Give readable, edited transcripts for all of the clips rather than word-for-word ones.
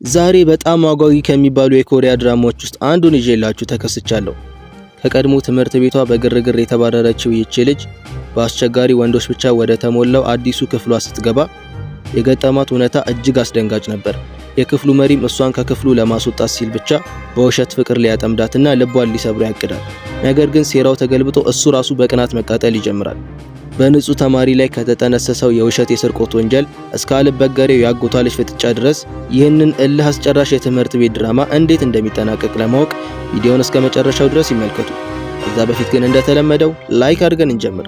ዛሬ በጣም አጓጊ ከሚባሉ የኮሪያ ድራማዎች ውስጥ አንዱን ይዤላችሁ ተከስቻለሁ። ከቀድሞ ትምህርት ቤቷ በግርግር የተባረረችው ይህች ልጅ በአስቸጋሪ ወንዶች ብቻ ወደ ተሞላው አዲሱ ክፍሏ ስትገባ የገጠማት እውነታ እጅግ አስደንጋጭ ነበር። የክፍሉ መሪም እሷን ከክፍሉ ለማስወጣት ሲል ብቻ በውሸት ፍቅር ሊያጠምዳትና ልቧን ሊሰብር ያቅዳል። ነገር ግን ሴራው ተገልብጦ እሱ ራሱ በቅናት መቃጠል ይጀምራል። በንጹህ ተማሪ ላይ ከተጠነሰሰው የውሸት የስርቆት ወንጀል እስከ አልበገሬው ያጎቷ ልጅ ፍጥጫ ድረስ ይህንን እልህ አስጨራሽ የትምህርት ቤት ድራማ እንዴት እንደሚጠናቀቅ ለማወቅ ቪዲዮውን እስከ መጨረሻው ድረስ ይመልከቱ። ከዛ በፊት ግን እንደተለመደው ላይክ አድርገን እንጀምር።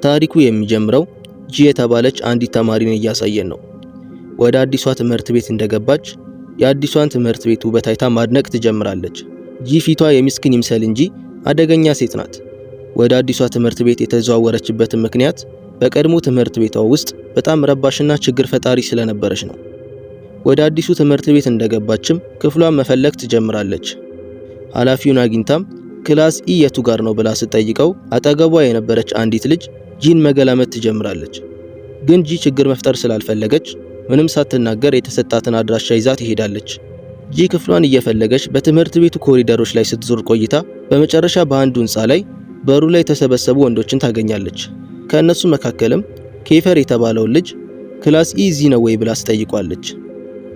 ታሪኩ የሚጀምረው ጂ የተባለች አንዲት ተማሪን እያሳየን ነው። ወደ አዲሷ ትምህርት ቤት እንደገባች የአዲሷን ትምህርት ቤት ውበት አይታ ማድነቅ ትጀምራለች። ጂ ፊቷ የሚስኪን ይምሰል እንጂ አደገኛ ሴት ናት። ወደ አዲሷ ትምህርት ቤት የተዘዋወረችበትን ምክንያት በቀድሞ ትምህርት ቤቷ ውስጥ በጣም ረባሽና ችግር ፈጣሪ ስለነበረች ነው። ወደ አዲሱ ትምህርት ቤት እንደገባችም ክፍሏን መፈለግ ትጀምራለች። ኃላፊውን አግኝታም ክላስ ኢ የቱ ጋር ነው ብላ ስትጠይቀው አጠገቧ የነበረች አንዲት ልጅ ጂን መገላመጥ ትጀምራለች። ግን ጂ ችግር መፍጠር ስላልፈለገች ምንም ሳትናገር የተሰጣትን አድራሻ ይዛ ትሄዳለች። ጂ ክፍሏን እየፈለገች በትምህርት ቤቱ ኮሪደሮች ላይ ስትዞር ቆይታ በመጨረሻ በአንዱ ህንጻ ላይ በሩ ላይ የተሰበሰቡ ወንዶችን ታገኛለች። ከእነሱ መካከልም ኬፈር የተባለውን ልጅ ክላስ ኢ እዚህ ነው ወይ ብላ ትጠይቋለች።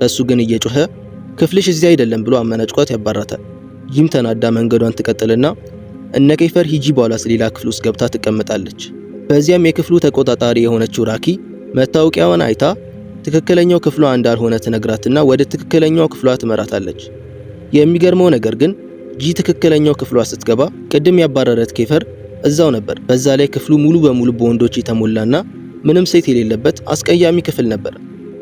እሱ ግን እየጮኸ ክፍልሽ እዚህ አይደለም ብሎ አመናጭቋት ያባራታል። ጂም ተናዳ መንገዷን ትቀጥልና እነ ኬፈር ሂጂ በኋላ ሌላ ክፍል ውስጥ ገብታ ትቀመጣለች። በዚያም የክፍሉ ተቆጣጣሪ የሆነችው ራኪ መታወቂያዋን አይታ ትክክለኛው ክፍሏ እንዳልሆነ ትነግራትና ወደ ትክክለኛው ክፍሏ ትመራታለች። የሚገርመው ነገር ግን ጂ ትክክለኛው ክፍሏ ስትገባ ቅድም ያባረረት ኬፈር እዛው ነበር። በዛ ላይ ክፍሉ ሙሉ በሙሉ በወንዶች የተሞላና ምንም ሴት የሌለበት አስቀያሚ ክፍል ነበር።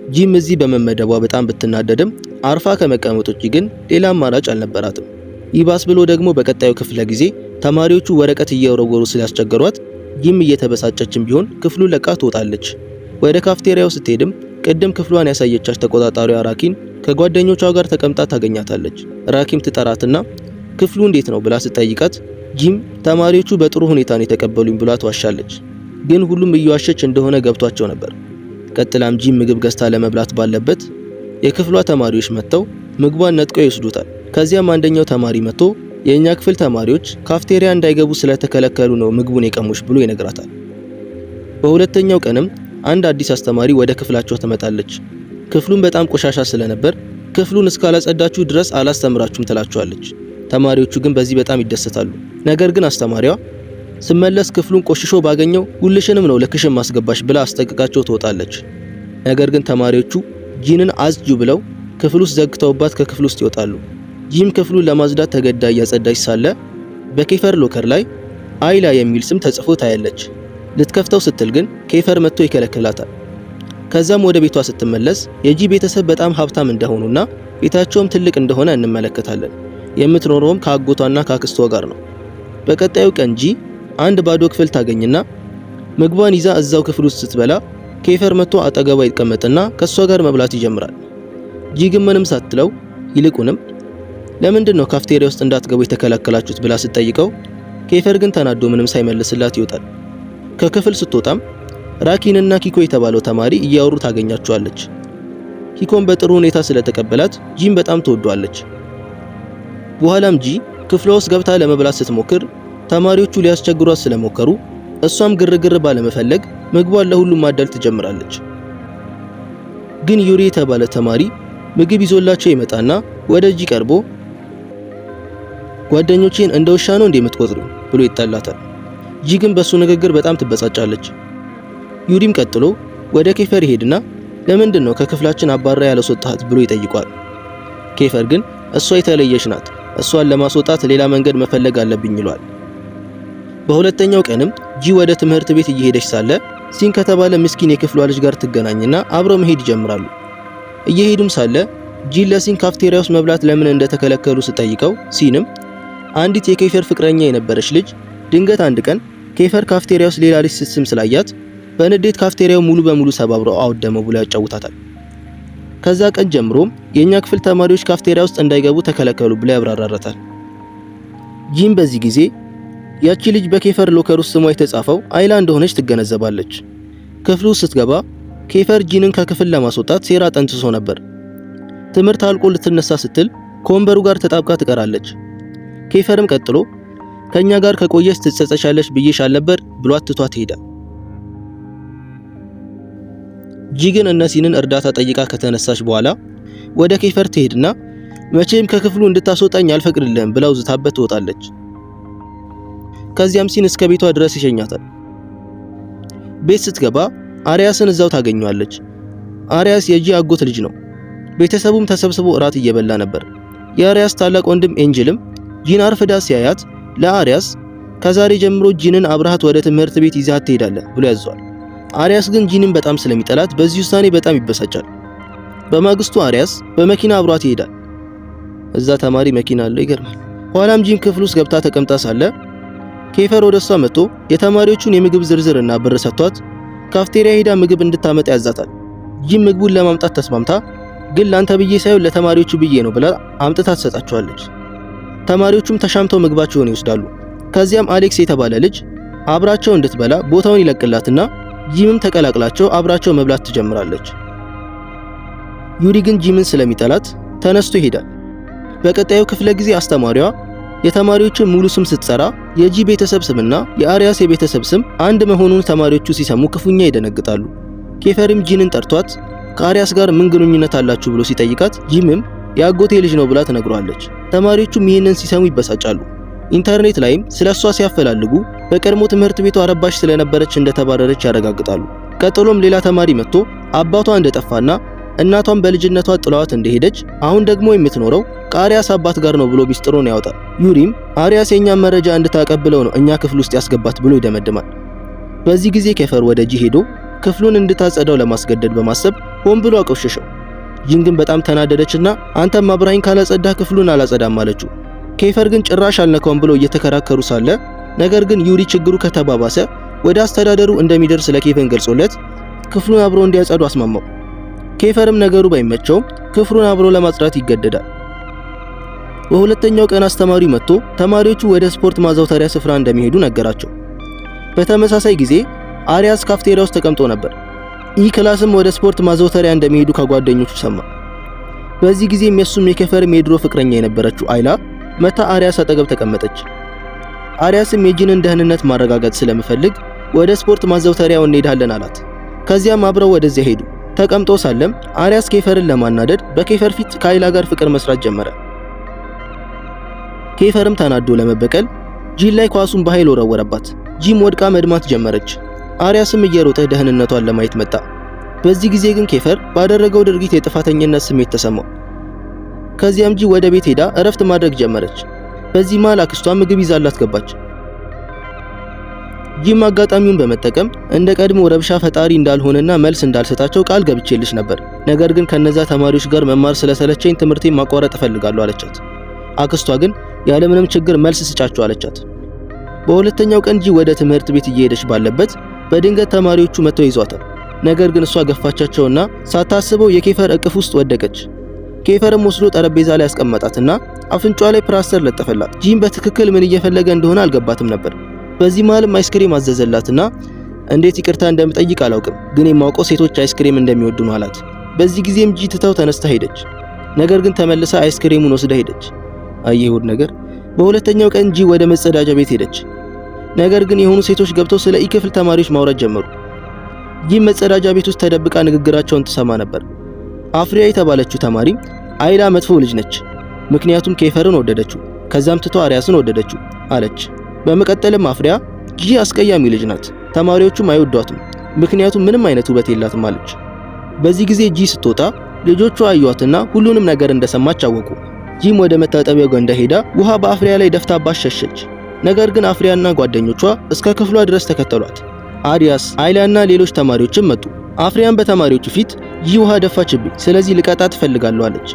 ጂም እዚህ በመመደቧ በጣም ብትናደድም አርፋ ከመቀመጥ ውጪ ግን ሌላ አማራጭ አልነበራትም። ይባስ ብሎ ደግሞ በቀጣዩ ክፍለ ጊዜ ተማሪዎቹ ወረቀት እየወረወሩ ስላስቸገሯት ጂም እየተበሳጨችም ቢሆን ክፍሉን ለቃ ትወጣለች። ወደ ካፍቴሪያው ስትሄድም ቅድም ክፍሏን ያሳየቻት ተቆጣጣሪዋ ራኪን ከጓደኞቿ ጋር ተቀምጣ ታገኛታለች። ራኪም ትጠራትና ክፍሉ እንዴት ነው ብላ ስትጠይቃት ጂም ተማሪዎቹ በጥሩ ሁኔታ ነው የተቀበሉኝ ብላ ትዋሻለች። ግን ሁሉም እየዋሸች እንደሆነ ገብቷቸው ነበር። ቀጥላም ጂም ምግብ ገዝታ ለመብላት ባለበት የክፍሏ ተማሪዎች መጥተው ምግቧን ነጥቀው ይወስዱታል። ከዚያም አንደኛው ተማሪ መጥቶ የኛ ክፍል ተማሪዎች ካፍቴሪያ እንዳይገቡ ስለተከለከሉ ነው ምግቡን የቀሙሽ ብሎ ይነግራታል። በሁለተኛው ቀንም አንድ አዲስ አስተማሪ ወደ ክፍላቸው ትመጣለች። ክፍሉን በጣም ቆሻሻ ስለነበር ክፍሉን እስካላጸዳችሁ ድረስ አላስተምራችሁም ትላቸዋለች። ተማሪዎቹ ግን በዚህ በጣም ይደሰታሉ። ነገር ግን አስተማሪዋ ስመለስ ክፍሉን ቆሽሾ ባገኘው ሁልሽንም ነው ለክሽን ማስገባሽ ብላ አስጠንቅቃቸው ትወጣለች። ነገር ግን ተማሪዎቹ ጂንን አጽጁ ብለው ክፍሉ ውስጥ ዘግተውባት ከክፍሉ ውስጥ ይወጣሉ። ጂም ክፍሉን ለማጽዳት ተገዳ እያጸዳች ሳለ በኬፈር ሎከር ላይ አይላ የሚል ስም ተጽፎ ታያለች። ልትከፍተው ስትል ግን ኬፈር መጥቶ ይከለክላታል። ከዛም ወደ ቤቷ ስትመለስ የጂ ቤተሰብ በጣም ሀብታም እንደሆኑና ቤታቸውም ትልቅ እንደሆነ እንመለከታለን። የምትኖረውም ከአጎቷና ከአክስቷ ጋር ነው። በቀጣዩ ቀን ጂ አንድ ባዶ ክፍል ታገኝና ምግቧን ይዛ እዛው ክፍል ውስጥ ስትበላ ኬፈር መጥቶ አጠገቧ ይቀመጥና ከሷ ጋር መብላት ይጀምራል። ጂ ግን ምንም ሳትለው ይልቁንም ለምንድን ነው ካፍቴሪያ ውስጥ እንዳትገቡ የተከለከላችሁት ብላ ስትጠይቀው ኬፈር ግን ተናዶ ምንም ሳይመልስላት ይወጣል። ከክፍል ስትወጣም ራኪንና ኪኮ የተባለው ተማሪ እያወሩ ታገኛቸዋለች። ኪኮን በጥሩ ሁኔታ ስለተቀበላት ጂም በጣም ትወዷለች። በኋላም ጂ ክፍሏ ውስጥ ገብታ ለመብላት ስትሞክር ተማሪዎቹ ሊያስቸግሯት ስለሞከሩ እሷም ግርግር ባለመፈለግ ምግቧን ለሁሉም ማዳል ትጀምራለች። ግን ዩሪ የተባለ ተማሪ ምግብ ይዞላቸው ይመጣና ወደ ጂ ቀርቦ ጓደኞቼን እንደ ውሻ ነው እንደምትቆጥሩ ብሎ ይጣላታል። ጂ ግን በሱ ንግግር በጣም ትበሳጫለች። ዩሪም ቀጥሎ ወደ ኬፈር ይሄድና ለምንድን ነው ከክፍላችን አባራ ያላስወጣት ብሎ ይጠይቋል። ኬፈር ግን እሷ የተለየች ናት፣ እሷን ለማስወጣት ሌላ መንገድ መፈለግ አለብኝ ይሏል። በሁለተኛው ቀንም ጂ ወደ ትምህርት ቤት እየሄደች ሳለ ሲን ከተባለ ምስኪን የክፍሏ ልጅ ጋር ትገናኝና አብረው መሄድ ይጀምራሉ። እየሄዱም ሳለ ጂ ለሲን ካፍቴሪያ ውስጥ መብላት ለምን እንደተከለከሉ ስትጠይቀው ሲንም አንዲት የኬፈር ፍቅረኛ የነበረች ልጅ ድንገት አንድ ቀን ኬፈር ካፍቴሪያ ውስጥ ሌላ ልጅ ስትስም ስላያት በንዴት ካፍቴሪያው ሙሉ በሙሉ ሰባብረው አወደመው ብሎ ያጫውታታል። ከዛ ቀን ጀምሮ የኛ ክፍል ተማሪዎች ካፍቴሪያ ውስጥ እንዳይገቡ ተከለከሉ ብሎ ያብራራራታል። ጂም በዚህ ጊዜ ያቺ ልጅ በኬፈር ሎከር ውስጥ ስሟ የተጻፈው አይላ እንደሆነች ትገነዘባለች። ክፍሉ ስትገባ ኬፈር ጂንን ከክፍል ለማስወጣት ሴራ ጠንስሶ ነበር። ትምህርት አልቆ ልትነሳ ስትል ከወንበሩ ጋር ተጣብቃ ትቀራለች። ኬፈርም ቀጥሎ ከኛ ጋር ከቆየሽ ትጸጸቻለሽ ብዬሽ አልነበር ብሏት ትቷት ሄዳል። ጂ ግን እነሲንን እርዳታ ጠይቃ ከተነሳች በኋላ ወደ ኬፈር ትሄድና መቼም ከክፍሉ እንድታስወጣኝ አልፈቅድልህም ብላው ዝታበት ትወጣለች። ከዚያም ሲን እስከ ቤቷ ድረስ ይሸኛታል። ቤት ስትገባ አሪያስን እዛው ታገኘዋለች። አሪያስ የጂ አጎት ልጅ ነው። ቤተሰቡም ተሰብስቦ እራት እየበላ ነበር። የአሪያስ ታላቅ ወንድም ኤንጅልም ጂን አርፍዳ ሲያያት ለአሪያስ ከዛሬ ጀምሮ ጂንን አብረሃት ወደ ትምህርት ቤት ይዛት ትሄዳለህ ብሎ ያዟል። አሪያስ ግን ጂንን በጣም ስለሚጠላት በዚህ ውሳኔ በጣም ይበሳጫል። በማግስቱ አሪያስ በመኪና አብሯት ይሄዳል። እዛ ተማሪ መኪና አለው፣ ይገርማል። ኋላም ጂን ክፍል ውስጥ ገብታ ተቀምጣ ሳለ ኬፈር ወደሷ መጥቶ የተማሪዎቹን የምግብ ዝርዝርና ብር ሰጥቷት ካፍቴሪያ ሄዳ ምግብ እንድታመጣ ያዛታል። ጂን ምግቡን ለማምጣት ተስማምታ ግን ላንተ ብዬ ሳይሆን ለተማሪዎቹ ብዬ ነው ብላ አምጥታ ትሰጣቸዋለች። ተማሪዎቹም ተሻምተው ምግባቸውን ይወስዳሉ። ከዚያም አሌክስ የተባለ ልጅ አብራቸው እንድትበላ ቦታውን ይለቅላትና ጂምም ተቀላቅላቸው አብራቸው መብላት ትጀምራለች። ዩሪ ግን ጂምን ስለሚጠላት ተነስቶ ይሄዳል። በቀጣዩ ክፍለ ጊዜ አስተማሪዋ የተማሪዎችን ሙሉ ስም ስትሰራ የጂ ቤተሰብ ስምና የአሪያስ የቤተሰብ ስም አንድ መሆኑን ተማሪዎቹ ሲሰሙ ክፉኛ ይደነግጣሉ። ኬፈርም ጂንን ጠርቷት ከአሪያስ ጋር ምን ግንኙነት አላችሁ ብሎ ሲጠይቃት ጂምም የአጎቴ ልጅ ነው ብላ ትነግረዋለች። ተማሪዎቹም ይህንን ሲሰሙ ይበሳጫሉ። ኢንተርኔት ላይም ስለሷ ሲያፈላልጉ በቀድሞ ትምህርት ቤቷ ረባሽ ስለነበረች እንደተባረረች ያረጋግጣሉ። ቀጥሎም ሌላ ተማሪ መጥቶ አባቷ እንደጠፋና እናቷን በልጅነቷ ጥላዋት እንደሄደች አሁን ደግሞ የምትኖረው ከአሪያስ አባት ጋር ነው ብሎ ሚስጥሩን ያወጣል። ዩሪም አሪያስ የኛን መረጃ እንድታቀብለው ነው እኛ ክፍል ውስጥ ያስገባት ብሎ ይደመድማል። በዚህ ጊዜ ኬፈር ወደ ጂ ሄዶ ክፍሉን እንድታጸዳው ለማስገደድ በማሰብ ሆን ብሎ አቆሸሸው። ጂን ግን በጣም ተናደደችና አንተም አብራኝ ካላጸዳ ክፍሉን አላጸዳም አለችው። ኬፈር ግን ጭራሽ አልነካውም ብሎ እየተከራከሩ ሳለ ነገር ግን ዩሪ ችግሩ ከተባባሰ ወደ አስተዳደሩ እንደሚደርስ ለኬፈን ገልጾለት ክፍሉን አብሮ እንዲያጸዱ አስማማው። ኬፈርም ነገሩ ባይመቸውም ክፍሉን አብሮ ለማጽዳት ይገደዳል። በሁለተኛው ቀን አስተማሪው መጥቶ ተማሪዎቹ ወደ ስፖርት ማዘውተሪያ ስፍራ እንደሚሄዱ ነገራቸው። በተመሳሳይ ጊዜ አሪያስ ካፍቴሪያ ውስጥ ተቀምጦ ነበር። ክላስም ወደ ስፖርት ማዘውተሪያ እንደሚሄዱ ከጓደኞቹ ሰማ። በዚህ ጊዜ የሱም የኬፈርም የድሮ ፍቅረኛ የነበረችው አይላ መታ አሪያስ አጠገብ ተቀመጠች። አሪያስም የጂንን ደህንነት ማረጋገጥ ስለምፈልግ ወደ ስፖርት ማዘውተሪያው እንሄዳለን አላት። ከዚያም አብረው ወደዚያ ሄዱ። ተቀምጦ ሳለም አሪያስ ኬፈርን ለማናደድ በኬፈር ፊት ከአይላ ጋር ፍቅር መስራት ጀመረ። ኬፈርም ተናዶ ለመበቀል ጂን ላይ ኳሱን በኃይል ወረወረባት። ጂም ወድቃ መድማት ጀመረች። አሪያስም እየሮጠ ደህንነቷን ለማየት መጣ። በዚህ ጊዜ ግን ኬፈር ባደረገው ድርጊት የጥፋተኝነት ስሜት ተሰማው። ከዚያም ጂ ወደ ቤት ሄዳ እረፍት ማድረግ ጀመረች። በዚህ መሃል አክስቷ ምግብ ይዛላት ገባች። ጂም አጋጣሚውን በመጠቀም እንደ ቀድሞ ረብሻ ፈጣሪ እንዳልሆነና መልስ እንዳልሰጣቸው ቃል ገብቼልሽ ነበር፣ ነገር ግን ከነዛ ተማሪዎች ጋር መማር ስለሰለቸኝ ትምህርቴን ማቋረጥ እፈልጋለሁ አለቻት። አክስቷ ግን ያለምንም ችግር መልስ ስጫቸው አለቻት። በሁለተኛው ቀን ጂ ወደ ትምህርት ቤት እየሄደች ባለበት በድንገት ተማሪዎቹ መጥተው ይዟታል። ነገር ግን እሷ ገፋቻቸውና ሳታስበው የኬፈር እቅፍ ውስጥ ወደቀች። ኬፈርም ወስዶ ጠረጴዛ ላይ ያስቀመጣትና አፍንጫ ላይ ፕላስተር ለጠፈላት። ጂም በትክክል ምን እየፈለገ እንደሆነ አልገባትም ነበር። በዚህ መሃልም አይስክሬም አዘዘላትና እንዴት ይቅርታ እንደምጠይቅ አላውቅም፣ ግን የማውቀው ሴቶች አይስክሬም እንደሚወዱ ነው አላት። በዚህ ጊዜም ጂ ትታው ተነስታ ሄደች። ነገር ግን ተመልሳ አይስክሬሙን ወስዳ ሄደች። አየሁት ነገር። በሁለተኛው ቀን ጂ ወደ መጸዳጃ ቤት ሄደች። ነገር ግን የሆኑ ሴቶች ገብተው ስለ ኢክፍል ተማሪዎች ማውራት ጀመሩ። ጂም መጸዳጃ ቤት ውስጥ ተደብቃ ንግግራቸውን ትሰማ ነበር። አፍሪያ የተባለችው ተማሪ አይላ መጥፎ ልጅ ነች፣ ምክንያቱም ኬፈርን ወደደችው፣ ከዛም ትቶ አሪያስን ወደደችው አለች። በመቀጠልም አፍሪያ ጂ አስቀያሚ ልጅ ናት፣ ተማሪዎቹም አይወዷትም፣ ምክንያቱም ምንም አይነት ውበት የላትም አለች። በዚህ ጊዜ ጂ ስትወጣ ልጆቿ አዩዋትና ሁሉንም ነገር እንደሰማች አወቁ። ጂም ወደ መታጠቢያው ገንዳ ሄዳ ውሃ በአፍሪያ ላይ ደፍታባት ሸሸች። ነገር ግን አፍሪያና ጓደኞቿ እስከ ክፍሏ ድረስ ተከተሏት። አሪያስ፣ አይላና ሌሎች ተማሪዎችም መጡ። አፍሪያን በተማሪዎቹ ፊት ጂ ውሃ ደፋችብኝ፣ ስለዚህ ልቀጣት እፈልጋለሁ አለች።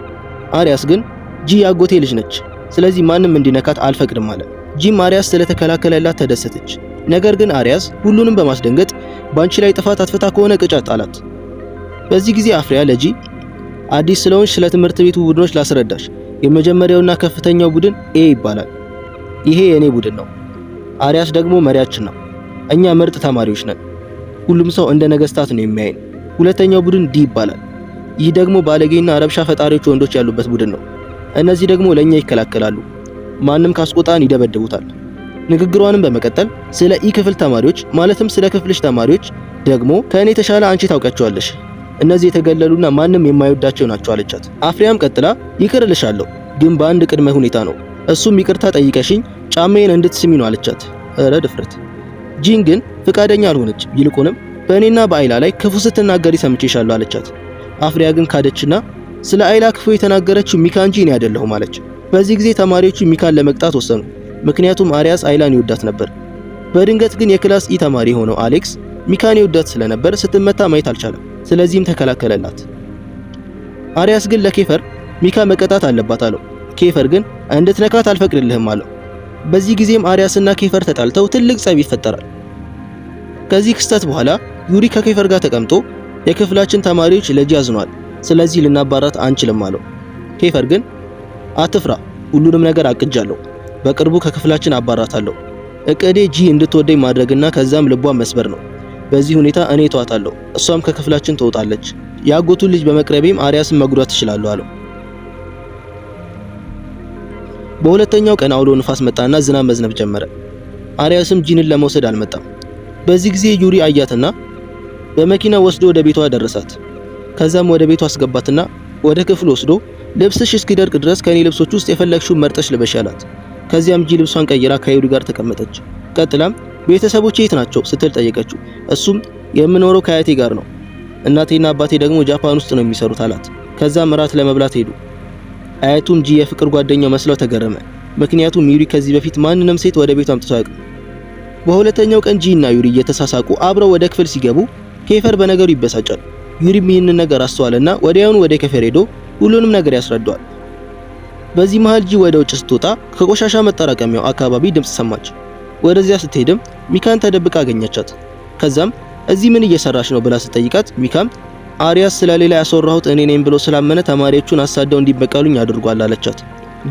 አሪያስ ግን ጂ ያጎቴ ልጅ ነች፣ ስለዚህ ማንም እንዲነካት አልፈቅድም አለ። ጂም አሪያስ ስለተከላከለላት ተደሰተች። ነገር ግን አሪያስ ሁሉንም በማስደንገጥ ባንቺ ላይ ጥፋት አጥፍታ ከሆነ ቅጫት አላት። በዚህ ጊዜ አፍሪያ ለጂ አዲስ ስለሆንሽ ስለ ትምህርት ቤቱ ቡድኖች ላስረዳሽ፣ የመጀመሪያውና ከፍተኛው ቡድን ኤ ይባላል። ይሄ የኔ ቡድን ነው። አሪያስ ደግሞ መሪያችን ነው። እኛ ምርጥ ተማሪዎች ነን። ሁሉም ሰው እንደ ነገስታት ነው የሚያየን። ሁለተኛው ቡድን ዲ ይባላል። ይህ ደግሞ ባለጌና ረብሻ ፈጣሪዎች ወንዶች ያሉበት ቡድን ነው። እነዚህ ደግሞ ለኛ ይከላከላሉ። ማንም ካስቆጣን ይደበድቡታል። ንግግሯንም በመቀጠል ስለ ኢ ክፍል ተማሪዎች ማለትም ስለ ክፍልሽ ተማሪዎች ደግሞ ከእኔ የተሻለ አንቺ ታውቃቸዋለሽ። እነዚህ የተገለሉና ማንም የማይወዳቸው ናቸው አለቻት። አፍሪያም ቀጥላ ይቅር እልሻለሁ፣ ግን በአንድ ቅድመ ሁኔታ ነው። እሱም ይቅርታ ጠይቀሽኝ ጫማዬን እንድትስሚ ነው አለቻት። እረ ድፍረት! ጂን ግን ፍቃደኛ አልሆነች። ይልቁንም በእኔና በአይላ ላይ ክፉ ስትናገሪ ሰምቼሻለሁ አለቻት። አፍሪያ ግን ካደችና ስለ አይላ ክፉ የተናገረችው ሚካ እንጂ እኔ አይደለሁም አለች። በዚህ ጊዜ ተማሪዎቹ ሚካን ለመቅጣት ወሰኑ። ምክንያቱም አሪያስ አይላን ይወዳት ነበር። በድንገት ግን የክላስ ኢ ተማሪ የሆነው አሌክስ ሚካን ይወዳት ስለነበር ስትመታ ማየት አልቻለም። ስለዚህም ተከላከለላት። አሪያስ ግን ለኬፈር ሚካ መቀጣት አለባት አለው። ኬፈር ግን እንድትነካት አልፈቅድልህም አለው። በዚህ ጊዜም አሪያስና ኬፈር ተጣልተው ትልቅ ጸብ ይፈጠራል። ከዚህ ክስተት በኋላ ዩሪ ከኬፈር ጋር ተቀምጦ የክፍላችን ተማሪዎች ለጂ አዝኗል፣ ስለዚህ ልናባራት አንችልም አለው። ኬፈር ግን አትፍራ፣ ሁሉንም ነገር አቅጃለሁ፣ በቅርቡ ከክፍላችን አባራታለሁ። እቅዴ ጂ እንድትወደኝ ማድረግና ከዛም ልቧን መስበር ነው። በዚህ ሁኔታ እኔ ተዋታለሁ፣ እሷም ከክፍላችን ትወጣለች። ያጎቱን ልጅ በመቅረቤም አሪያስን መጉዳት ትችላለሁ አለው። በሁለተኛው ቀን አውሎ ንፋስ መጣና ዝናብ መዝነብ ጀመረ። አሪያስም ጂንን ለመውሰድ አልመጣም። በዚህ ጊዜ ዩሪ አያትና በመኪና ወስዶ ወደ ቤቷ ደረሳት። ከዛም ወደ ቤቷ አስገባትና ወደ ክፍል ወስዶ ልብስሽ እስኪደርቅ ድረስ ከኔ ልብሶች ውስጥ የፈለግሽውን መርጠሽ ልበሽ አላት። ከዚያም ጂ ልብሷን ቀይራ ከዩሪ ጋር ተቀመጠች። ቀጥላም ቤተሰቦቼ የት ናቸው ስትል ጠየቀችው። እሱም የምኖረው ከአያቴ ጋር ነው፣ እናቴና አባቴ ደግሞ ጃፓን ውስጥ ነው የሚሰሩት አላት። ከዛም እራት ለመብላት ሄዱ። አያቱም ጂ የፍቅር ጓደኛው መስለው ተገረመ። ምክንያቱም ዩሪ ከዚህ በፊት ማንንም ሴት ወደ ቤቱ አምጥቶ አያውቅም። በሁለተኛው ቀን ጂ እና ዩሪ እየተሳሳቁ አብረው ወደ ክፍል ሲገቡ ኬፈር በነገሩ ይበሳጫል። ዩሪም ይህንን ነገር አስተዋለና ወዲያውኑ ወደ ኬፈር ሄዶ ሁሉንም ነገር ያስረዳዋል። በዚህ መሃል ጂ ወደ ውጭ ስትወጣ ከቆሻሻ መጠራቀሚያው አካባቢ ድምጽ ሰማች። ወደዚያ ስትሄድም ሚካን ተደብቃ አገኘቻት። ከዛም እዚህ ምን እየሰራች ነው ብላ ስትጠይቃት ሚካም አሪያስ ስለሌላ ያስወራሁት እኔ ነኝ ብሎ ስላመነ ተማሪዎቹን አሳደው እንዲበቀሉኝ አድርጓል አለቻት።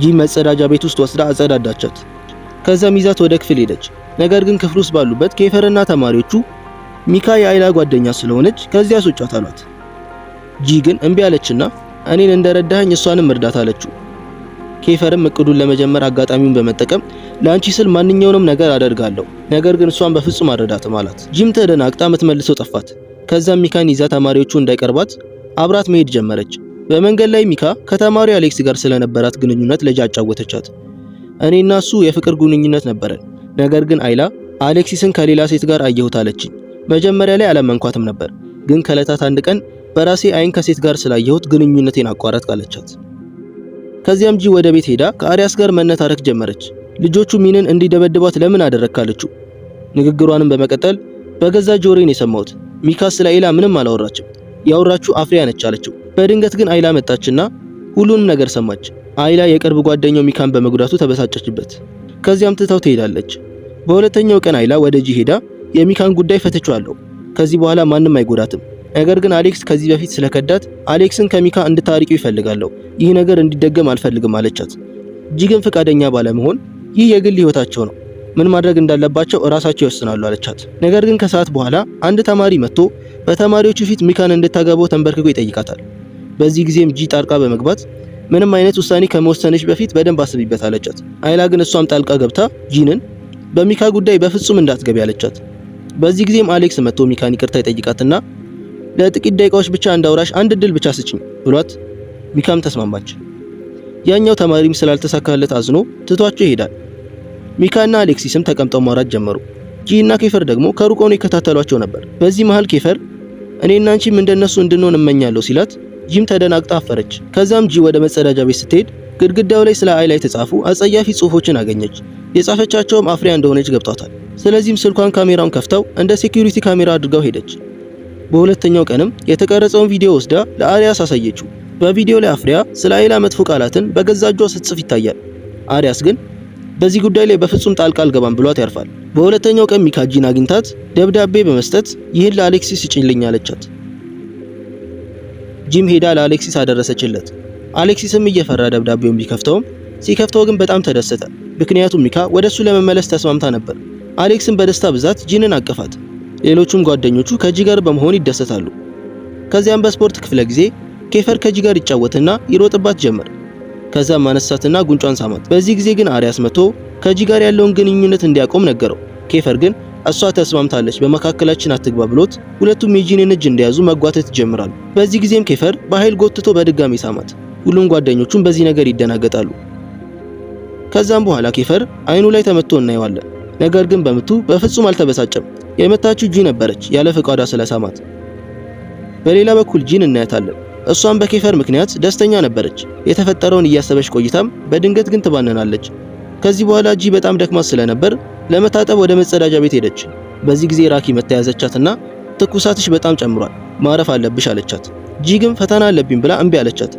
ጂ መጸዳጃ ቤት ውስጥ ወስዳ አጸዳዳቻት። ከዛም ይዛት ወደ ክፍል ሄደች። ነገር ግን ክፍል ውስጥ ባሉበት ኬፈርና ተማሪዎቹ ሚካ የአይላ ጓደኛ ስለሆነች ከዚያ አስወጫት አሏት። ጂ ግን እምቢ አለችና እኔን እንደረዳኸኝ እሷንም እርዳት አለችው። ኬፈርም እቅዱን ለመጀመር አጋጣሚውን በመጠቀም ለአንቺ ስል ማንኛውንም ነገር አደርጋለሁ፣ ነገር ግን እሷን በፍጹም አልረዳትም አላት። ጂም ተደናግጣ የምትመልሰው ጠፋት። ከዛም ሚካን ይዛ ተማሪዎቹ እንዳይቀርባት አብራት መሄድ ጀመረች። በመንገድ ላይ ሚካ ከተማሪው አሌክስ ጋር ስለነበራት ግንኙነት ለጂ አጫወተቻት። እኔና እሱ የፍቅር ግንኙነት ነበረን፣ ነገር ግን አይላ አሌክሲስን ከሌላ ሴት ጋር አየሁት አለችኝ። መጀመሪያ ላይ አላመንኳትም ነበር፣ ግን ከዕለታት አንድ ቀን በራሴ አይን ከሴት ጋር ስላየሁት ግንኙነቴን አቋረጥኩ አለቻት። ከዚያም ጂ ወደ ቤት ሄዳ ከአሪያስ ጋር መነታረክ ጀመረች። ልጆቹ ሚንን እንዲደበድባት ለምን አደረክ አለችው። ንግግሯንም በመቀጠል በገዛ ጆሮዬን የሰማሁት ሚካ ስለ አይላ ምንም አላወራችም፣ ያወራችሁ አፍሪያ ነች አለችው። በድንገት ግን አይላ መጣችና ሁሉንም ነገር ሰማች። አይላ የቅርብ ጓደኛው ሚካን በመጉዳቱ ተበሳጨችበት። ከዚያም ትታው ትሄዳለች። በሁለተኛው ቀን አይላ ወደ ጂ ሄዳ የሚካን ጉዳይ ፈትቼዋለሁ፣ ከዚህ በኋላ ማንም አይጎዳትም፣ ነገር ግን አሌክስ ከዚህ በፊት ስለከዳት አሌክስን ከሚካ እንድታርቂው ይፈልጋለሁ፣ ይህ ነገር እንዲደገም አልፈልግም አለቻት። ጂ ግን ፈቃደኛ ባለመሆን ይህ የግል ህይወታቸው ነው፣ ምን ማድረግ እንዳለባቸው እራሳቸው ይወስናሉ አለቻት። ነገር ግን ከሰዓት በኋላ አንድ ተማሪ መጥቶ በተማሪዎቹ ፊት ሚካን እንድታገባው ተንበርክኮ ይጠይቃታል። በዚህ ጊዜም ጂ ጣልቃ በመግባት ምንም አይነት ውሳኔ ከመወሰንሽ በፊት በደንብ አስቢበት አለቻት። አይላ ግን እሷም ጣልቃ ገብታ ጂንን በሚካ ጉዳይ በፍጹም እንዳትገቢ አለቻት። በዚህ ጊዜም አሌክስ መጥቶ ሚካን ይቅርታ ይጠይቃትና ለጥቂት ደቂቃዎች ብቻ እንዳውራሽ አንድ እድል ብቻ ስጭኝ ብሏት ሚካም ተስማማች። ያኛው ተማሪም ስላልተሳካለት አዝኖ ትቷቸው ይሄዳል። ሚካና አሌክሲስም ተቀምጠው ማውራት ጀመሩ። ጂ እና ኬፈር ደግሞ ከሩቅ ሆነው ይከታተሏቸው ነበር። በዚህ መሃል ኬፈር እኔና አንቺም እንደነሱ እንድንሆን እመኛለሁ ሲላት ጂም ተደናግጣ አፈረች። ከዛም ጂ ወደ መጸዳጃ ቤት ስትሄድ ግድግዳው ላይ ስለ አይላ የተጻፉ አጸያፊ ጽሑፎችን አገኘች። የጻፈቻቸውም አፍሪያ እንደሆነች ገብቷታል። ስለዚህም ስልኳን ካሜራውን ከፍተው እንደ ሴኩሪቲ ካሜራ አድርጋው ሄደች። በሁለተኛው ቀንም የተቀረጸውን ቪዲዮ ወስዳ ለአሪያስ አሳየችው። በቪዲዮ ላይ አፍሪያ ስለ አይላ መጥፎ ቃላትን በገዛ እጇ ስትጽፍ ይታያል። አሪያስ ግን በዚህ ጉዳይ ላይ በፍጹም ጣልቃ አልገባም ብሏት ያርፋል። በሁለተኛው ቀን ሚካ ጂን አግኝታት ደብዳቤ በመስጠት ይህን ለአሌክሲስ ስጭልኝ አለቻት። ጂም ሄዳ ለአሌክሲስ አደረሰችለት። አሌክሲስም እየፈራ ደብዳቤውን ቢከፍተውም ሲከፍተው ግን በጣም ተደሰተ። ምክንያቱም ሚካ ወደሱ ለመመለስ ተስማምታ ነበር። አሌክስም በደስታ ብዛት ጂንን አቀፋት። ሌሎቹም ጓደኞቹ ከጂ ጋር በመሆን ይደሰታሉ። ከዚያም በስፖርት ክፍለ ጊዜ ኬፈር ከጂ ጋር ይጫወትና ይሮጥባት ጀመር። ከዛም አነሳትና ጉንጯን ሳማት። በዚህ ጊዜ ግን አሪያስ መጥቶ ከጂ ጋር ያለውን ግንኙነት እንዲያቆም ነገረው። ኬፈር ግን እሷ ተስማምታለች፣ በመካከላችን አትግባ ብሎት ሁለቱም የጂንን እጅ እንደያዙ መጓተት ይጀምራሉ። በዚህ ጊዜም ኬፈር በኃይል ጎትቶ በድጋሚ ሳማት። ሁሉም ጓደኞቹም በዚህ ነገር ይደናገጣሉ። ከዛም በኋላ ኬፈር አይኑ ላይ ተመቶ እናየዋለን። ነገር ግን በምቱ በፍጹም አልተበሳጨም። የመታችው ጂ ነበረች ያለ ፈቃዷ ስለሳማት። በሌላ በኩል ጂን እናያታለን። እሷም በኬፈር ምክንያት ደስተኛ ነበረች። የተፈጠረውን እያሰበች ቆይታም በድንገት ግን ትባነናለች። ከዚህ በኋላ ጂ በጣም ደክማት ስለነበር ለመታጠብ ወደ መጸዳጃ ቤት ሄደች። በዚህ ጊዜ ራኪ መታያዘቻትና ትኩሳትሽ በጣም ጨምሯል፣ ማረፍ አለብሽ አለቻት። ጂ ግን ፈተና አለብኝ ብላ እምቢ አለቻት።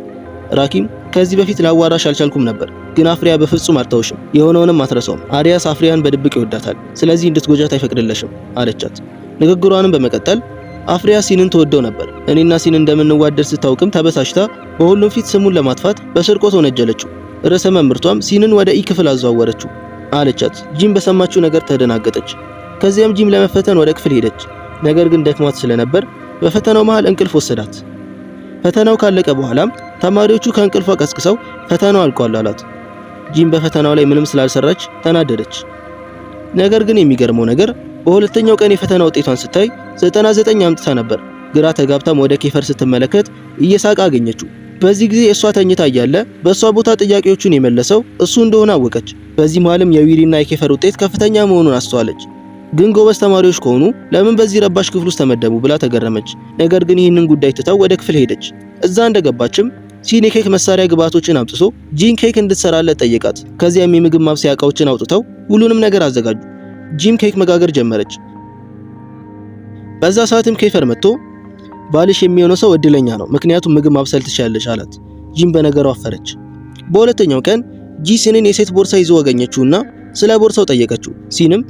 ራኪም ከዚህ በፊት ላዋራሽ አልቻልኩም ነበር፣ ግን አፍሪያ በፍጹም አልተውሽም፣ የሆነውንም አትረሳውም። አሪያስ አፍሪያን በድብቅ ይወዳታል፣ ስለዚህ እንድትጎጃት አይፈቅድልሽም አለቻት። ንግግሯንም በመቀጠል አፍሪያ ሲንን ተወደው ነበር። እኔና ሲን እንደምንዋደድ ስታውቅም ተበሳጭታ በሁሉም ፊት ስሙን ለማጥፋት በስርቆት ወነጀለችው። ርዕሰ መምህርቷም ሲንን ወደ ኢ ክፍል አዘዋወረችው አለቻት። ጂም በሰማችው ነገር ተደናገጠች። ከዚያም ጂም ለመፈተን ወደ ክፍል ሄደች። ነገር ግን ደክሟት ስለነበር በፈተናው መሃል እንቅልፍ ወሰዳት። ፈተናው ካለቀ በኋላም ተማሪዎቹ ከእንቅልፏ ቀስቅሰው ፈተናው አልቋል አላት። ጂም በፈተናው ላይ ምንም ስላልሰራች ተናደደች። ነገር ግን የሚገርመው ነገር በሁለተኛው ቀን የፈተና ውጤቷን ስታይ 99 አምጥታ ነበር። ግራ ተጋብታም ወደ ኬፈር ስትመለከት እየሳቀ አገኘችው። በዚህ ጊዜ እሷ ተኝታ እያለ በእሷ ቦታ ጥያቄዎቹን የመለሰው እሱ እንደሆነ አወቀች። በዚህ መሃልም የዊሪና የኬፈር ውጤት ከፍተኛ መሆኑን አስተዋለች። ግን ጎበዝ ተማሪዎች ከሆኑ ለምን በዚህ ረባሽ ክፍል ውስጥ ተመደቡ ብላ ተገረመች። ነገር ግን ይህንን ጉዳይ ትታው ወደ ክፍል ሄደች። እዛ እንደገባችም ሲን የኬክ መሳሪያ ግብአቶችን አምጥቶ ጂን ኬክ እንድትሰራለት ጠየቃት። ከዚያም የምግብ ማብሰያ እቃዎችን አውጥተው ሁሉንም ነገር አዘጋጁ። ጂም ኬክ መጋገር ጀመረች። በዛ ሰዓትም ኬፈር መጥቶ ባልሽ የሚሆነው ሰው እድለኛ ነው፣ ምክንያቱም ምግብ ማብሰል ትችላለሽ አላት። ጂም በነገሩ አፈረች። በሁለተኛው ቀን ጂ ሲንን የሴት ቦርሳ ይዞ አገኘችውና ስለ ቦርሳው ጠየቀችው። ሲንም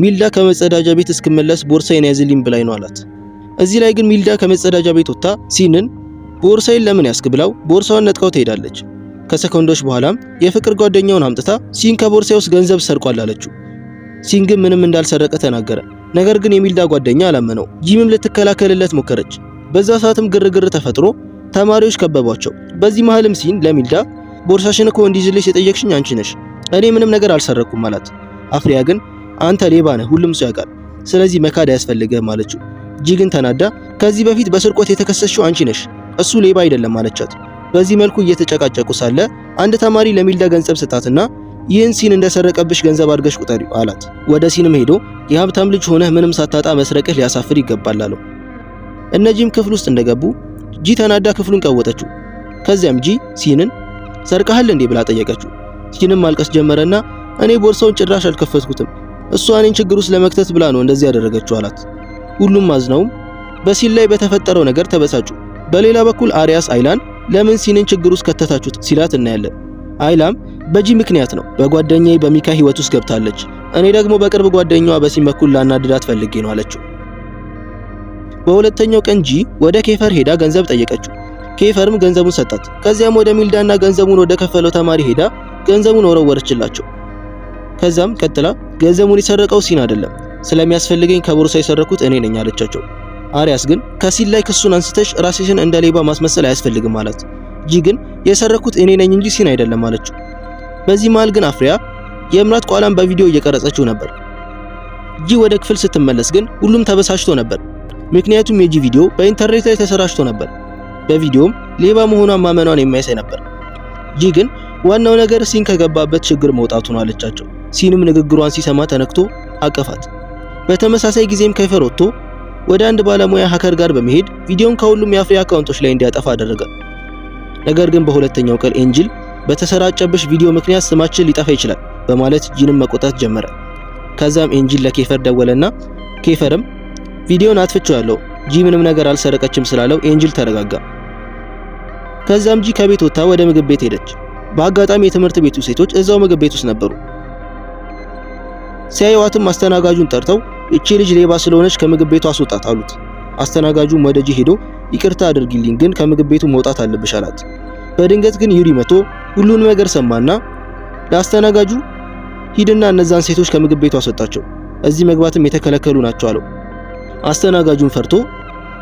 ሚልዳ ከመጸዳጃ ቤት እስክመለስ ቦርሳዬን ያዝልኝ ብላኝ ነው አላት። እዚህ ላይ ግን ሚልዳ ከመጸዳጃ ቤት ወጥታ ሲንን ቦርሳዬን ለምን ያስክ ብላው ቦርሳውን ነጥቀው ትሄዳለች። ከሰከንዶች በኋላም የፍቅር ጓደኛውን አምጥታ ሲን ከቦርሳዬ ውስጥ ገንዘብ ሰርቋል አለችው። ሲን ግን ምንም እንዳልሰረቀ ተናገረ። ነገር ግን የሚልዳ ጓደኛ አላመነው። ጂምም ልትከላከልለት ሞከረች። በዛ ሰዓትም ግርግር ተፈጥሮ ተማሪዎች ከበቧቸው። በዚህ መሃልም ሲን ለሚልዳ ቦርሳሽን እኮ እንዲይዝልሽ የጠየቅሽኝ አንቺ ነሽ፣ እኔ ምንም ነገር አልሰረኩም አላት። አፍሪያ ግን አንተ ሌባ ነህ፣ ሁሉም ሰው ያውቃል፣ ስለዚህ መካድ አያስፈልግም አለችው። ጂ ግን ተናዳ ከዚህ በፊት በስርቆት የተከሰስሽው አንቺ ነሽ፣ እሱ ሌባ አይደለም አለቻት። በዚህ መልኩ እየተጨቃጨቁ ሳለ አንድ ተማሪ ለሚልዳ ገንዘብ ስጣትና ይህን ሲን እንደሰረቀብሽ ገንዘብ አድርገሽ ቁጠሪው አላት። ወደ ሲንም ሄዶ የሀብታም ልጅ ሆነህ ምንም ሳታጣ መስረቅህ ሊያሳፍር ይገባል አለው። እነጂም ክፍል ውስጥ እንደገቡ ጂ ተናዳ ክፍሉን ቀወጠችው። ከዚያም ጂ ሲንን ሰርቀሃል እንዴ ብላ ጠየቀችው። ሲንም ማልቀስ ጀመረና እኔ ቦርሳውን ጭራሽ አልከፈትኩትም፣ እሷ እኔን ችግር ውስጥ ለመክተት ብላ ነው እንደዚህ ያደረገችው አላት። ሁሉም አዝነውም በሲን ላይ በተፈጠረው ነገር ተበሳጩ። በሌላ በኩል አሪያስ አይላን ለምን ሲንን ችግር ውስጥ ከተታችሁት ሲላት እናያለን። አይላም በጂ ምክንያት ነው፣ በጓደኛዬ በሚካ ህይወት ውስጥ ገብታለች፣ እኔ ደግሞ በቅርብ ጓደኛዋ በሲን በኩል ላናድዳት ፈልጌ ነው አለችው። በሁለተኛው ቀን ጂ ወደ ኬፈር ሄዳ ገንዘብ ጠየቀችው። ኬፈርም ገንዘቡን ሰጣት። ከዚያም ወደ ሚልዳና ገንዘቡን ወደ ከፈለው ተማሪ ሄዳ ገንዘቡን ወረወረችላቸው። ከዛም ቀጥላ ገንዘቡን የሰረቀው ሲን አይደለም፣ ስለሚያስፈልገኝ ከቦርሳ የሰረኩት እኔ ነኝ አለቻቸው። አሪያስ ግን ከሲን ላይ ክሱን አንስተሽ ራስሽን እንደ ሌባ ማስመሰል አያስፈልግም አላት። ጂ ግን የሰረኩት እኔ ነኝ እንጂ ሲን አይደለም አለችው። በዚህ መሃል ግን አፍሪያ የእምራት ቋላን በቪዲዮ እየቀረጸችው ነበር። ጂ ወደ ክፍል ስትመለስ ግን ሁሉም ተበሳጭቶ ነበር፣ ምክንያቱም የጂ ቪዲዮ በኢንተርኔት ላይ ተሰራጭቶ ነበር። በቪዲዮም ሌባ መሆኗን ማመኗን የሚያሳይ ነበር። ጂ ግን ዋናው ነገር ሲን ከገባበት ችግር መውጣቱ ነው አለቻቸው። ሲንም ንግግሯን ሲሰማ ተነክቶ አቀፋት። በተመሳሳይ ጊዜም ኬፈር ወጥቶ ወደ አንድ ባለሙያ ሃከር ጋር በመሄድ ቪዲዮን ከሁሉም የአፍሪያ አካውንቶች ላይ እንዲያጠፋ አደረገ። ነገር ግን በሁለተኛው ቀን ኤንጅል በተሰራጨብሽ ቪዲዮ ምክንያት ስማችን ሊጠፋ ይችላል በማለት ጂንም መቆጣት ጀመረ። ከዛም ኤንጅል ለኬፈር ደወለና ኬፈርም ቪዲዮን አጥፍቼዋለሁ፣ ጂ ምንም ነገር አልሰረቀችም ስላለው ኤንጅል ተረጋጋ። ከዛም ጂ ከቤት ወጥታ ወደ ምግብ ቤት ሄደች። በአጋጣሚ የትምህርት ቤቱ ሴቶች እዛው ምግብ ቤት ውስጥ ነበሩ። ሲያዩዋትም አስተናጋጁን ጠርተው እቺ ልጅ ሌባ ስለሆነች ከምግብ ቤቱ አስወጣት አሉት። አስተናጋጁም ወደ ጂ ሄዶ ይቅርታ አድርጊልኝ፣ ግን ከምግብ ቤቱ መውጣት አለብሽ አላት። በድንገት ግን ዩሪ መቶ ሁሉንም ነገር ሰማና ለአስተናጋጁ ሂድና እነዛን ሴቶች ከምግብ ቤቱ አስወጣቸው፣ እዚህ መግባትም የተከለከሉ ናቸው አለው። አስተናጋጁን ፈርቶ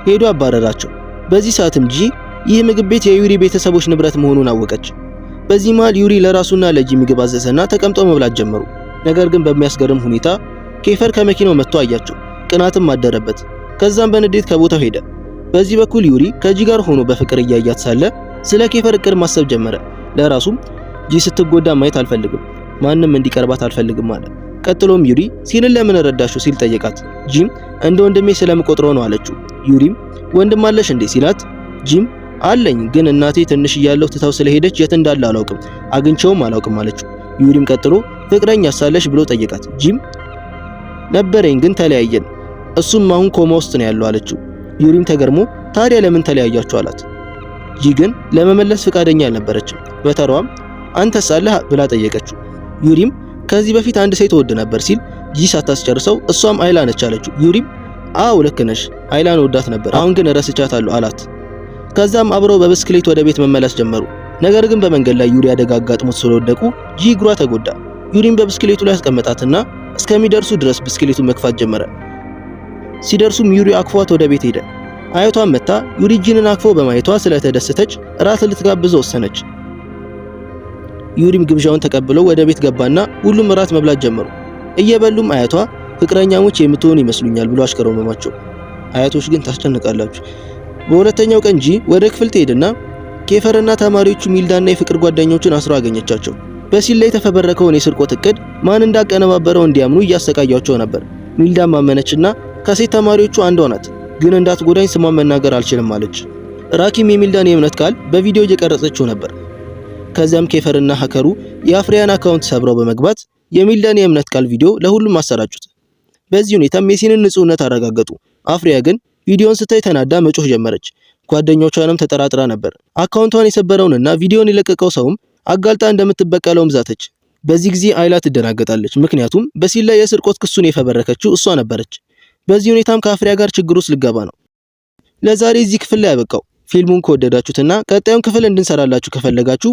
ሄዶ አባረራቸው። በዚህ ሰዓትም ጂ ይህ ምግብ ቤት የዩሪ ቤተሰቦች ንብረት መሆኑን አወቀች። በዚህ መሃል ዩሪ ለራሱና ለጂ ምግብ አዘዘና ተቀምጠው መብላት ጀመሩ። ነገር ግን በሚያስገርም ሁኔታ ኬፈር ከመኪናው መጥቶ አያቸው። ቅናትም አደረበት። ከዛም በንዴት ከቦታው ሄደ። በዚህ በኩል ዩሪ ከጂ ጋር ሆኖ በፍቅር እያያት ሳለ ስለ ኬፈር እቅድ ማሰብ ጀመረ። ለራሱም ጂ ስትጎዳ ማየት አልፈልግም፣ ማንም እንዲቀርባት አልፈልግም አለ። ቀጥሎም ዩሪ ሲልን ለምን ረዳሽው ሲል ጠየቃት። ጂም እንደ ወንድሜ ስለምቆጥረው ነው አለችው። ዩሪም ወንድም አለሽ እንዴ ሲላት ጂም አለኝ፣ ግን እናቴ ትንሽ እያለሁ ትታው ስለሄደች የት እንዳለ አላውቅም፣ አግኝቼውም አላውቅም አለችው። ዩሪም ቀጥሎ ፍቅረኛ ሳለሽ ብሎ ጠየቃት። ጂም ነበረኝ ግን ተለያየን፣ እሱም አሁን ኮማ ውስጥ ነው ያለው አለችው። ዩሪም ተገርሞ ታዲያ ለምን ተለያያችሁ አላት። ጂ ግን ለመመለስ ፍቃደኛ አልነበረችም። በተራዋም አንተስ አለህ ብላ ጠየቀችው። ዩሪም ከዚህ በፊት አንድ ሴት ወድ ነበር ሲል ጂ ሳታስጨርሰው እሷም አይላ ነች አለችው። ዩሪም አው ልክ ነሽ፣ አይላን ወዳት ነበር፣ አሁን ግን ረስቻታለሁ አላት። ከዛም አብረው በብስክሌት ወደ ቤት መመለስ ጀመሩ። ነገር ግን በመንገድ ላይ ዩሪ አደጋ አጋጥሞት ስለወደቁ ጂ እግሯ ተጎዳ። ዩሪም በብስክሌቱ ላይ አስቀመጣትና እስከሚደርሱ ድረስ ብስክሌቱን መግፋት ጀመረ። ሲደርሱም ዩሪ አክፏት ወደ ቤት ሄደ። አያቷም መታ ዩሪ ጂንን አክፎ በማየቷ ስለተደሰተች እራት ልትጋብዘው ወሰነች። ዩሪም ግብዣውን ተቀብሎ ወደ ቤት ገባና ሁሉም እራት መብላት ጀመሩ። እየበሉም አያቷ ፍቅረኛሞች የምትሆኑ ይመስሉኛል ብሎ አሽከረመማቸው። አያቶች ግን ታስጨንቃላችሁ። በሁለተኛው ቀን ጂ ወደ ክፍል ትሄድና ኬፈርና ተማሪዎቹ ሚልዳና የፍቅር ጓደኞቹን አስሮ አገኘቻቸው። በሲል ላይ የተፈበረከውን የስርቆት እቅድ ማን እንዳቀነባበረው እንዲያምኑ እያሰቃያቸው ነበር። ሚልዳም ማመነችና ከሴት ተማሪዎቹ አንዷ ናት፣ ግን እንዳትጎዳኝ ስሟን መናገር አልችልም አለች። ራኪም የሚልዳን የእምነት ቃል በቪዲዮ እየቀረጸችው ነበር። ከዚያም ኬፈርና ሀከሩ የአፍሪያን አካውንት ሰብረው በመግባት የሚልዳን የእምነት ቃል ቪዲዮ ለሁሉም አሰራጩት። በዚህ ሁኔታም የሲንን ንጹህነት አረጋገጡ። አፍሪያ ግን ቪዲዮን ስታይ ተናዳ መጮህ ጀመረች። ጓደኞቿንም ተጠራጥራ ነበር። አካውንቷን የሰበረውንና ቪዲዮን የለቀቀው ሰውም አጋልጣ እንደምትበቀለውም ዛተች። በዚህ ጊዜ አይላ ትደናገጣለች፣ ምክንያቱም በሲል ላይ የስርቆት ክሱን የፈበረከችው እሷ ነበረች። በዚህ ሁኔታም ከአፍሪያ ጋር ችግር ውስጥ ልገባ ነው። ለዛሬ እዚህ ክፍል ላይ ያበቃው። ፊልሙን ከወደዳችሁትና ቀጣዩን ክፍል እንድንሰራላችሁ ከፈለጋችሁ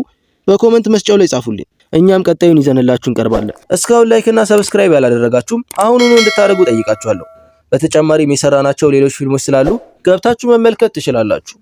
በኮሜንት መስጫው ላይ ጻፉልኝ። እኛም ቀጣዩን ይዘንላችሁ እንቀርባለን። እስካሁን ላይክ እና ሰብስክራይብ ያላደረጋችሁም አሁኑኑ እንድታደርጉ ጠይቃችኋለሁ። በተጨማሪም የሰራናቸው ሌሎች ፊልሞች ስላሉ ገብታችሁ መመልከት ትችላላችሁ።